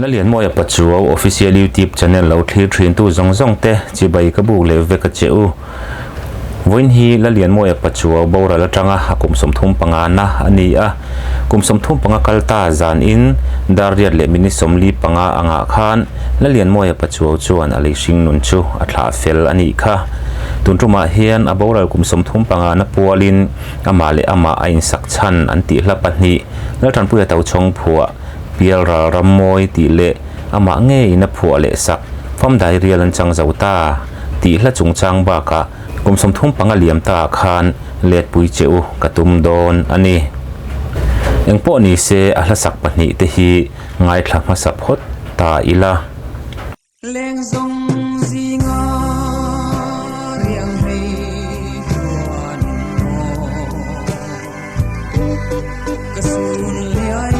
la lian mo ya pachu official YouTube channel lo thlir thin tu zong zong te chi bai ka bu le ve ka cheu voin hi la lian mo ya pachu bora la tanga hakum som thum panga na ani a kum som thum panga kalta zan in dariat le mini somli panga anga khan la lian mo ya pachu chuan ali sing nun chu athla fel ani kha tuntuma hian abora kum som thum panga na pualin ama le ama ain sak chan anti hla pahni la tan puya tau chong phua pial ra ramoi ti le ama nge ina phua le sak fam dai rial an chang zauta ti hla chung chang ba ka kum som thum panga liam ta khan let pui cheu katum don ani engpo ni se ahla sak pahni te hi ngai thla ma sap hot ta ila leng zong zinga riang hei tuan mo kasun le ai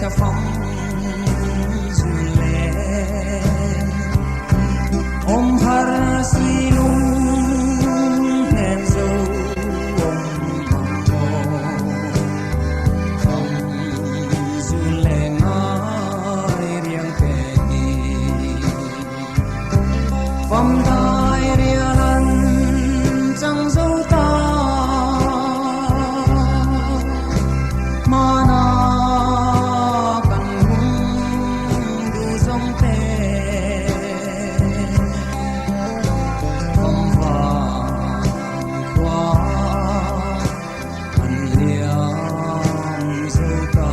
tha phong zu le om har si lung hen zo om mo phong zu le ngai riang pe phong dai rian chẳng dấu ta mana kan hung du dòng pe phong vàng qua an liang dấu ta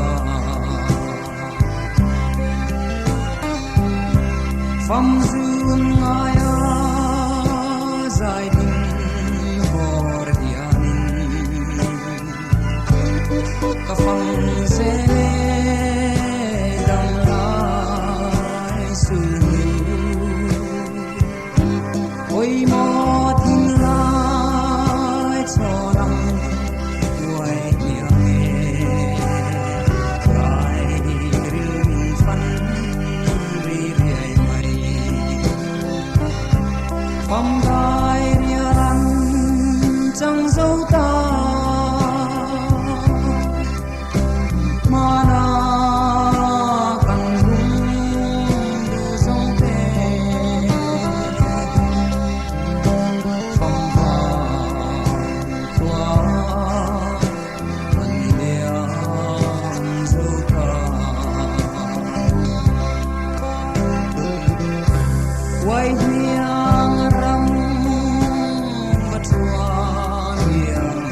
phong dương ai dài đình hor hianin ka phong se dang lai su oi mo tin lai cho lam duai hiang e rai rin fan ri ri mai phong dai rian chẳng dấu ta mana kan hung du dòng pe phong vàng qua an liang dấu ta quay hiang ram và chuan hiang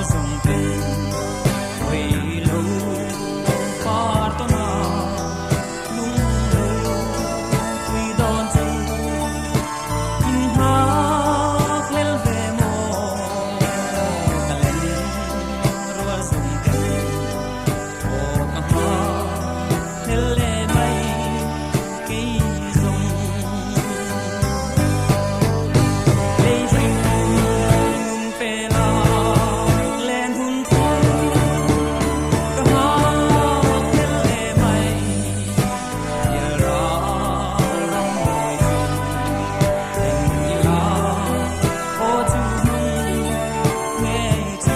sông tình quỳ lâu phát to na lung lâu quỳ đón dâu in hát lên về mồ ta lên rùa sông tình ô ca hát lên lệ mây cây rồng lê rình phê la lên hun phố ca hát lên lệ mây giờ ra rong mồi tình tình la ô chu nghe chu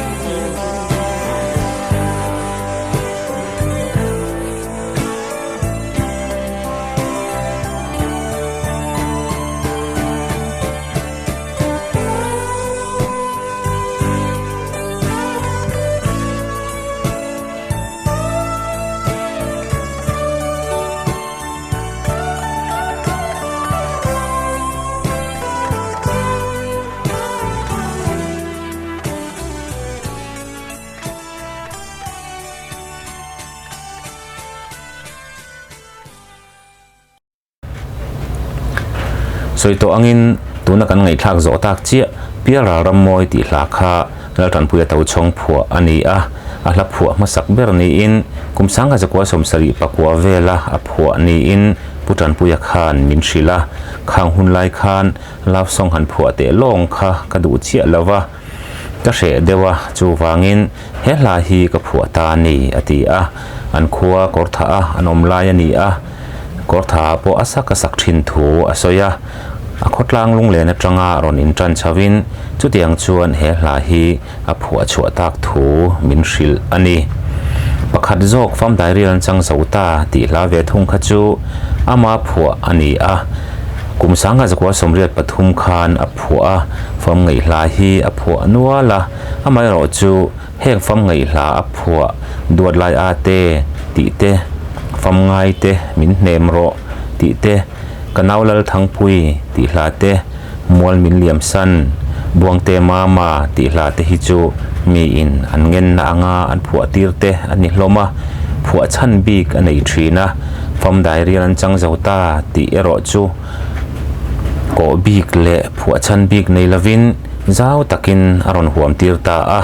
soi to angin tuna kan ngai thak zo tak chia piara ramoi ti hla kha lal tan puya to chong phua ani a hla phua ma sak ber ni in kumsanga jakwa somsari pakwa vela a phua ni in putan puya khan min shila khang hun lai khan love song han phua te long kha ka du chia lawa ka she dewa chu wangin he hla hi ka phua ta ni ati a an khuwa kor tha a anom lai ani a kor tha po asa ka sak thin thu asoya a khotlang lung le na tanga ron in tran chawin chu tiang chuan he hla hi a phua chua tak thu min hril ani pakhat jok fam diary an chang zota ti hla ve thung kha chu ama phua ani a kumsanga zakwa somriat pathum khan a phua fam ngei hla hi a phua nuala amai ro chu hek fam ngei hla a phua duat lai a te ti te fam ngai te min hnem ro ti te kanaulal thangpui ti hla te mual min liam san buang te mama ti hla te hi chu mi in an ngen na anga an phua tir te ani hloma phua chan bik anei thina fam diary an chang zota ti ero chu ko bik le phua chan bik nei lovin zau takin aron huam tir ta a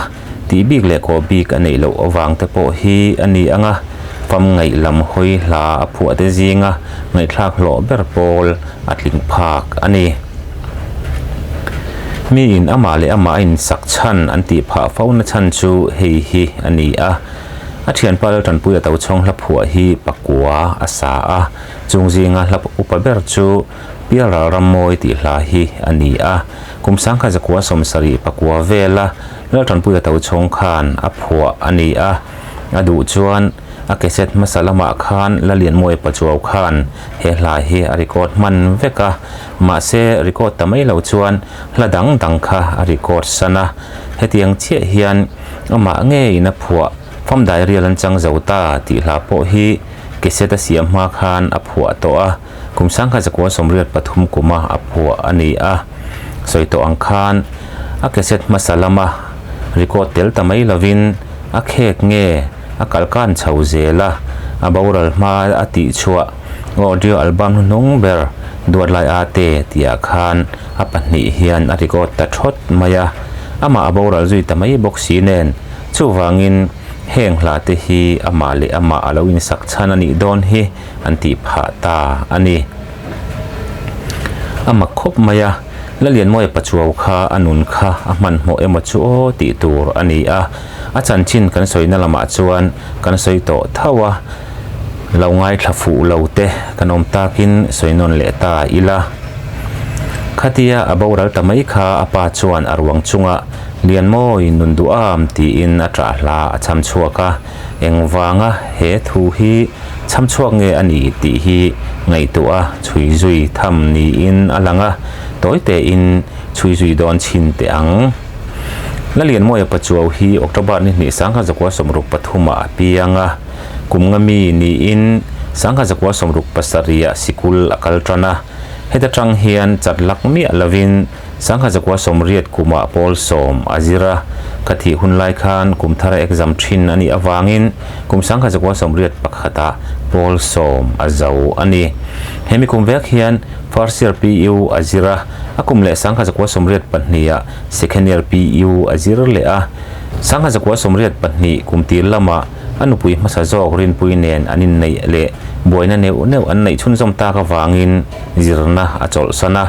ti bik le ko bik anei lo awang te po hi ani anga fam ngai lam hoi hla a phua te zinga ngai thlak lo ber pol atling phak ani mi in ama le ama in sak chan an ti pha fauna chan chu hei hi ani a thian pal tan puya tau chong hla phua hi pakwa asa a chung zinga hla upa ber chu piara ramoi ti hla hi ani a kumsang kha zakwa somsari pakwa vela la tan puya tau chong khan a phua ani a adu chuan a keset masalama khan la lian moi pachuaw khan he hla hi a record man veka ma se record tamai lo chuan hla dang dang kha a record sana hetiang che hian ama nge ina phua fam diary lan chang zota ti hla po hi keset a siam ma khan a phua to a kumsang kha zakwa somriat pathum kuma a phua ani a soito ang khan a keset masalama record tel tamai lovin a khek nge a kalkan chho zela a boral ma ati chua audio album nong ber duat lai ate tia khan a pahnih hian a record ta thot maya ama a boral zui tamai boxi nen chu wangin heng hla te hi ama le ama alowin sak chan ani don hi anti pha ta ani ama khop maya lalian moi pachuaw kha anun kha aman mo emo chu o ti tur ani a chan chin kan soina lama chuan kan soi to thawa lawngai thlafu lote kanom takin soinon le ta ila khatia aboral tamai kha apa chuan arwang chunga lian moi nundu am ti in atra hla acham chuaka engwanga he thu hi cham chuak nge ani ti hi ngai tua chui zui tham ni in alanga toite in chui zui don chin te ang la lian moi pachuaw hi october ni sangha zakwa somruk pathuma pianga kumngami ni in sangha zakwa somruk pasaria sikul akaltrana heta tang hian chatlak mi alavin sangha zakwa somriat kuma pol som azira kathi hunlai khan kumthara exam thin ani awangin kum sangha zakwa somriat pakhata pol som azau ani hemi kum vek hian first year pu azira akum le sangha zakwa somriat pahnia second year pu azira le a sangha zakwa somriat pahni kumti lama anupui masa jok rin pui nen anin nei le boina neu an nei chun zom ta ka wangin zirna achol sana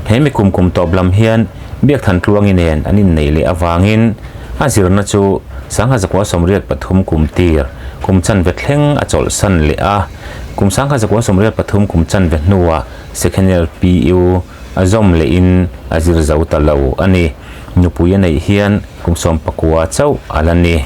hemi kum toblam hian biak than tluang inen anin nei le awangin a zirna chu sangha zakwa somriat pathum kum tir kum chan ve thleng achol san le a kum sangha zakwa somriat pathum kum chan ve nuwa second year pu azom le in azir zau talau ani nupui nei hian kum som pakua chau alani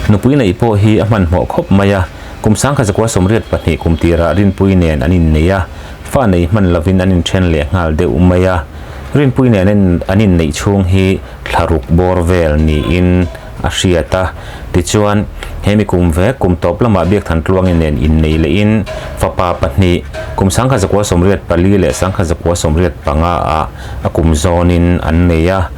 nupui nei po hi aman mo khop maya kum sangha zakwa somriat pahni kum tira rin pui nen anin neya fa nei man lovin anin then le ngal de umaya rin pui nen anin nei chung hi tharuk borvel ni in asiata tichuan hemi kum ve kum top lama biak than tluang inen in nei le in fa pa pahni kum sangha zakwa somriat pali le sangha zakwa somriat panga a kum zonin an neya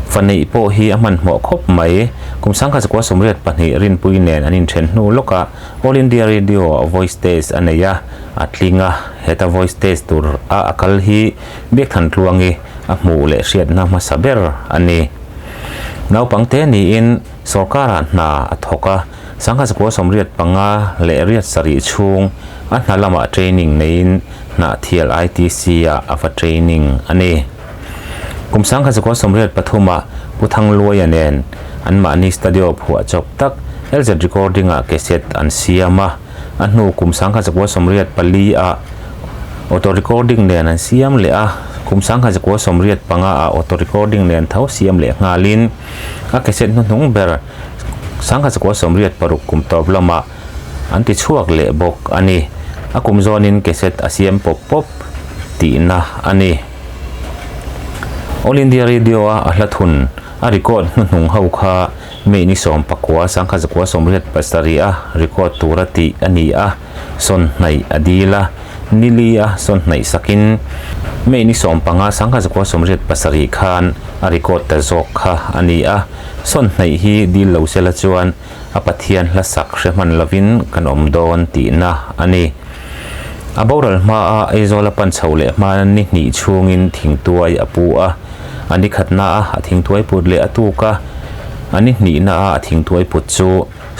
fanei po hi aman mo khop mai kum sangha zakwa somriat pahni rin pui nen anin then nu loka all india radio voice test aneya atlinga heta voice test tur a akal hi biak than tluangi a mu le riat na ma saber ani nau pangte ni in sarkara na athoka sangha zakwa somriat panga le riat sari chung a hnalama training nein na thial itc a afa training ani kum sangha zakwa somriat pathuma puthang loyanen anma ni studio phua chop tak lz recording a cassette an siama anu kum sangha zakwa somriat pali a auto recording nen an siam le a kum sangha zakwa somriat panga a auto recording nen thau siam le ngalin a cassette nu nung ber sangha zakwa somriat paruk kum toblama anti chuak le bok ani a kum zonin cassette asiam pop ti na ani all india radio a hlathun a record nung hau kha me ni som pakwa sangha zakwa somriat pasari a record turati ani a son nai adila nilia son nai sakin me ni som panga sangha zakwa somriat pasari khan a record ta zok kha ani a son nai hi dil lo sela chuan a pathian la sak hreman lovin kan om don ti na ani aboral ma a ezola pan chhole ma ni ni chungin thingtuai apu a ani khatna a thingtuai put le atuka ani ni na a thingtuai put chu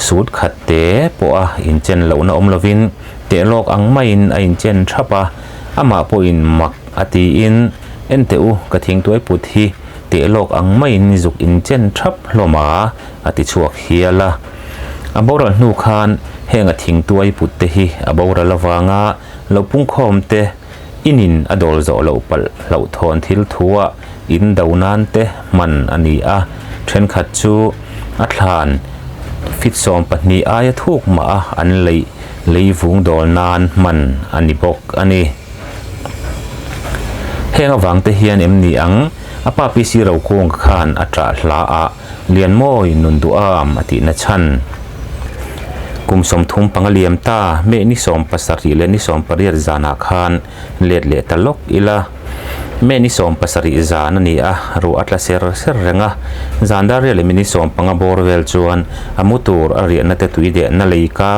sut khatte po a inchen lo na omlovin te lok ang main a inchen thapa ama po in mak ati in enteu ka thingtuai put hi te lok ang main zuk inchen thap hloma ati chuak hiala aboral nu khan henga thingtuai put te hi aboral lawanga lopung khom te inin adol zo lo pal lo thon thil thuwa in daunan te man ani a then khat chu a thlan fit som pahni aya thuk ma a an lei vung dol nan man ani bok ani henga wangte hian emni ang apa pc ro kong khan atra hla a lian moi nun du am ati na chan kum som thum pangaliam ta me ni som pasari le ni som pariat zana khan let le talok ila me ni som pasari zana ni a ru atla ser renga zandar le mini som panga borvel chuan amutur ari na te tuide na leika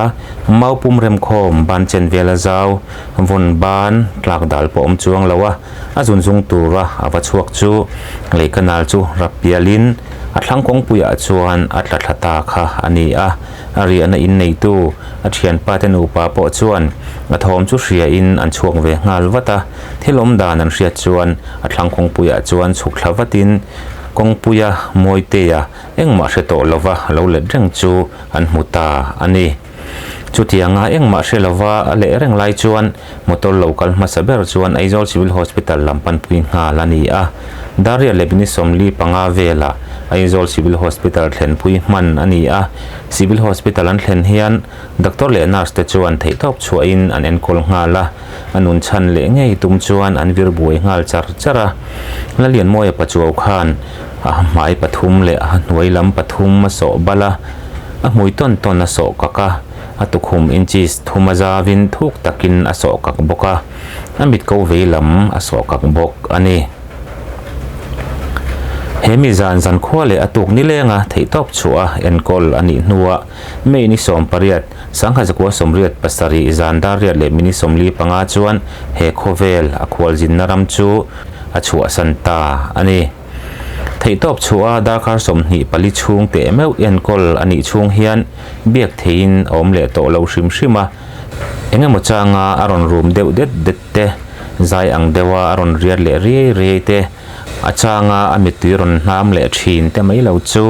maupum rem khom ban chen vela zaw von ban tlak dal pom chuang lawa azun zung tura awa chuak chu leikanal chu rapialin athlang kong puya chuan atla thata kha ani a ari ana in nei tu athian paten upa po chuan athom chu hria in an chuang ve ngal wata thilom dan an hria chuan athlang kong puya chuan chukhlawatin kong puya moite ya engma hreto lova lo le reng chu an muta ani chutianga engma hrelawa le reng lai chuan motor local masaber chuan aizol civil hospital lampan pui nga lani a daria lebini somli panga vela aizol civil hospital thlen pui man ani a civil hospital an thlen hian doctor le nurse te chuan thei thop chuain an enkol ngala anun chan le ngei tum chuan an vir buai ngal char chara lalian moya pachuaw khan a mai pathum le a hnuailam pathum ma so bala a muiton ton na so kaka atukhum inches thumaza vin thuk takin aso kak boka amit ko veilam asokak bok ani hemi zan zan khwale atuk ni lenga theitop chua enkol ani nuwa me ni som pariat sangha zakwa somriat pasari zandar ria le mini somli panga chuan he khovel akhwal jin naram chu achua santa ani theitop chua dakar somni pali chung te meu enkol ani chung hian biak thein om le to lo shim shima engemaw changa aron room deuh det te zai ang dewa aron riat le ri te achanga amituiron hnam le thin te mai lo chu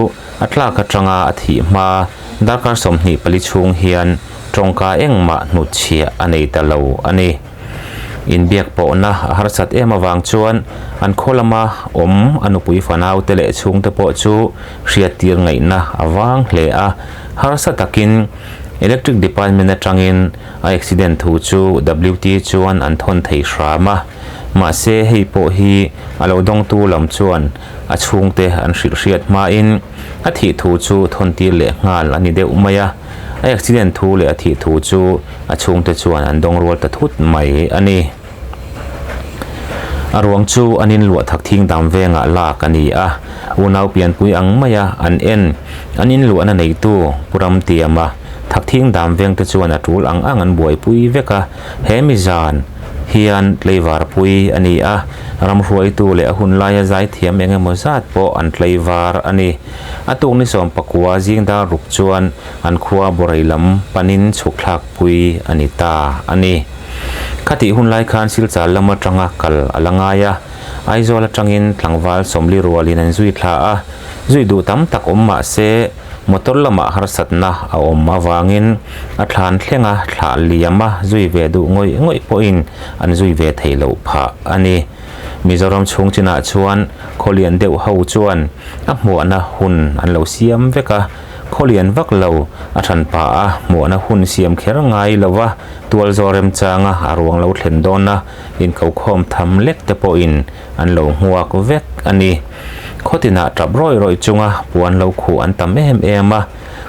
atla ka tanga athi ma dakar somni pali chung hian tongka engma nu chhia anei ta lo ani in biak po na harsat ema wang chuan an kholama om anupui fanau te le chung te po chu hriat tir ngai na awang hle a harsa takin electric department atangin a accident thu chu WT chuan an thon thei hrama ma se hei po hi alo dong tu lam chuan a chung te an hriat ma in a thi thu chu thon tir le ngal ani deuh maya a accident thu le a thi thu chu a chung te chuan an dong rual ta thut mai ani arwang chu anin luwa thak thing dam venga la kani a unau pian pui ang maya an en anin lu ana nei tu puram tiama thak thing dam veng te chuan atul ang an buai pui veka hemi zan hian tleivar pui ani a ram hruai tu le hun laia zai thiam engemaw zat po an tleivar ani atung ni som pakua jing da rup chuan an khuwa borailam panin chukhlak pui ani ta ani khati hun lai khan silchal lama tanga kal alangaya aizola tangin tlangwal somli rualin an zui thla a zui du tam tak omma se motor lama harsatna a omma wangin a thlan thlenga thla liama zui ve du ngoi po in an zui ve theilo pha ani mizoram chungchina chuan kholian deuh ho chuan a hmuana hun an lo siam veka kholian vak lo a than pa a hmuana hun siam kher ngai lova tual zorem changa arwang lo thlen dona in ko khom tham lek te po in an lo huak vek ani khotina trap roi chunga puan lo khu an tam ema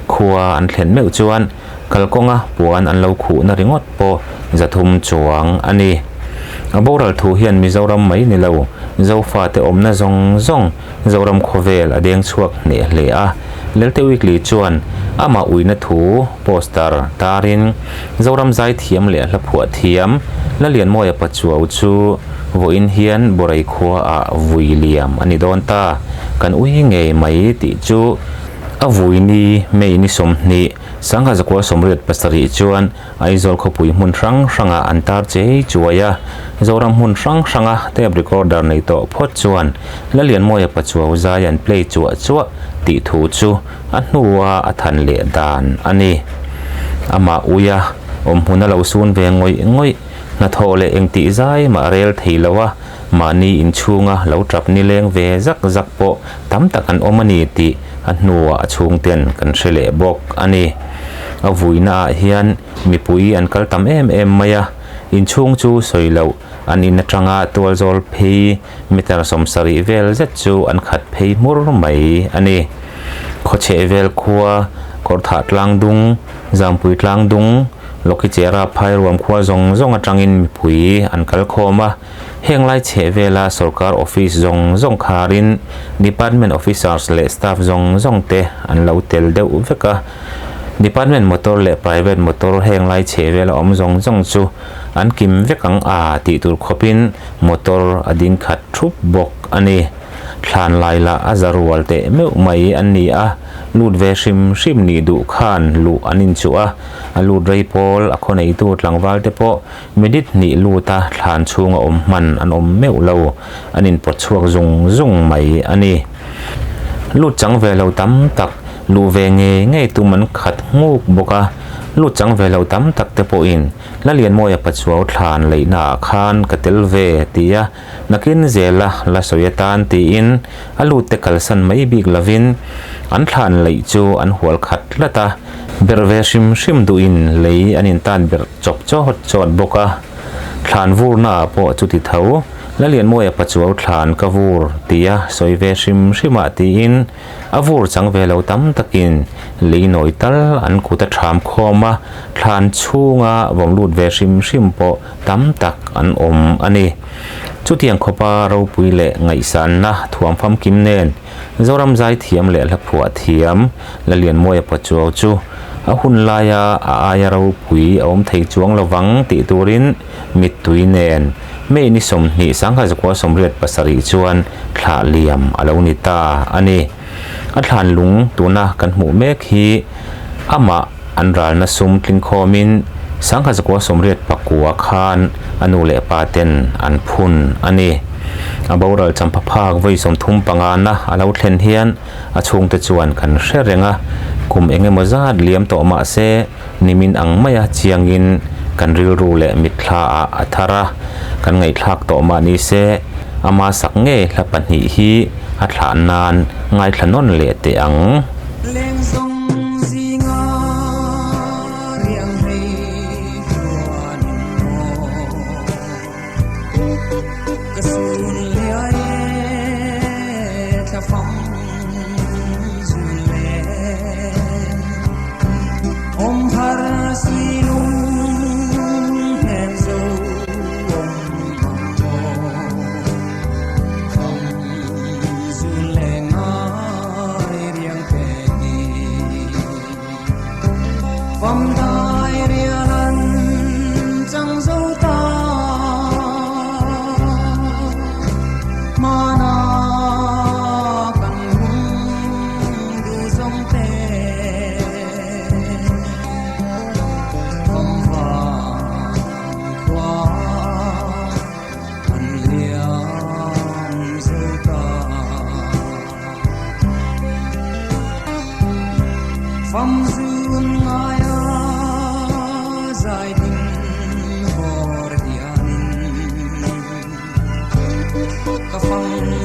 khuwa an thlen meu chuan kalkonga puan an lo khu na ringot po zathum chuang ani aboral thu hian mizoram mai ni lo zofa te omna zong zoram khovel adeng chuak ne hle a lelte weekly chuan ama uina thu poster tarin zoram zai thiam le la phua thiam la lian moya pachuau chu voin hian borai khua a vuiliam ani don ta kan ui nge mai ti chu a vuini mei ni somni sangha zakwa somriat pasari chuan aizol khopui mun ranga antar chei chuaya zoram mun ranga tape recorder nei to phot chuan la lian moya pachuau zayan play chuwa ti thu chu anuwa athan le dan ani ama uya huna lo sun ve ngoi na thole engti zai ma rel theilawa mani in chunga lo trap ni leng ve zak po tam tak an omani ti anuwa chung ten kan hrele bok ani avuina hian mipui an kal tam em maya in chung chu soilo an in atanga tual zol phei mitar somsari vel zet chu an khat phei mur mai ani khoche vel khuwa kortha tlang dung zampui tlang dung loki chera phai ruam khuwa zong atangin mipui an kal khoma henglai che vela sarkar office zong kharin department officers le staff zong te an lo tel deuh veka department motor le private motor henglai che vela om zong chu an kim vekang a ti tur khopin motor ading khat thup bok ani thlan laila azarwal te meu mai ani a lut ve shim ni du khan lu anin chu a lut rei pol akhonei tu tlangwal te po medit ni lu ta thlan chunga om man an om meu lo anin pot chuak zung mai ani lut chang ve lo tam tak lu ve nge tu man khat nguk boka lut chang ve lo tam tak te po in la lian moya pachuau thlan leina khan katel ve tia nakin zela la soyetan ti in alu te kalsan mai big lavin an thlan lei chu an hual khat lata berve shim du in lei anin tan ber chop cho hot chot boka thlan vurna po chuti thau la lian mo ya pachuaw thlan ka vur tia soive shim shima ti in avur changve lo tam takin leinoi tal an kuta tham khoma thlan chunga wonglut ve shim shim po tam tak an om ani chutiang khopa ro puile ngai san na thuam pham kim nen zoram zai thiam le la phua thiam la lian mo ya pachuaw chu a hun laya a aya ro pui om thei chuang lawang ti turin mit tui nen me ni som ni sangha zakwa somriat pasari chuan thla liam alo ni ta ani a thlan lung tuna kan hmu mek hi ama anral na sum tling khomin sangha zakwa somriat pakua khan anu le paten an phun ani aboral champa phak voi som thum panga na alo thlen hian a chung te chuan kan hrerenga kum enge mozat liam to ma se nimin ang maya chiangin kan ril ru le mitthla a athara kan ngai thlak to ma ni se ama sak nge hlapani hi a thla nan ngai thlanon le te ang leng song zinga riang hei chuan mo kasun le ai tha phong zun le om har si lung hen zo om zun le ngai riang pe vòng đai rian chẳng dấu ta mà na cần hung du sông tê vòng vàng qua anh liang dấu ta phong dương ai dài đình hor dianin ka phong